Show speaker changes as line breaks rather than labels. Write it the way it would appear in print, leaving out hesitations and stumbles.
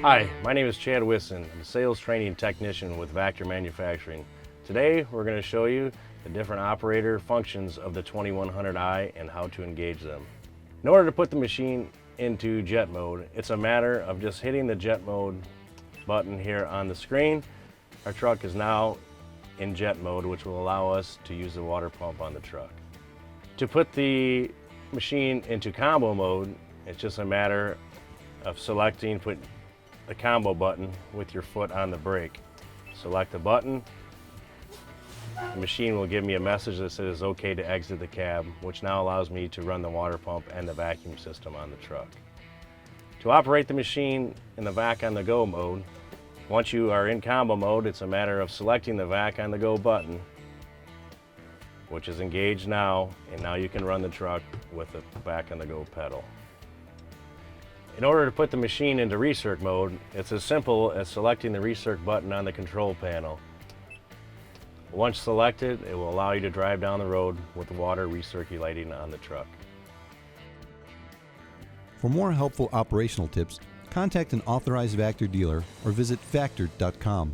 Hi, my name is Chad Wisson. I'm a sales training technician with Vactor Manufacturing. Today we're going to show you the different operator functions of the 2100i and how to engage them. In order to put the machine into jet mode, it's a matter of just hitting the jet mode button here on the screen. Our truck is now in jet mode, which will allow us to use the water pump on the truck. To put the machine into combo mode, it's just a matter of put the combo button with your foot on the brake. Select the button. The machine will give me a message that says okay to exit the cab, which now allows me to run the water pump and the vacuum system on the truck. To operate the machine in the Vac-on-the-Go mode, once you are in combo mode, it's a matter of selecting the Vac-on-the-Go button, which is engaged now, and now you can run the truck with the Vac-on-the-Go pedal. In order to put the machine into recirc mode, it's as simple as selecting the recirc button on the control panel. Once selected, it will allow you to drive down the road with the water recirculating on the truck.
For more helpful operational tips, contact an authorized Vactor dealer or visit vactor.com.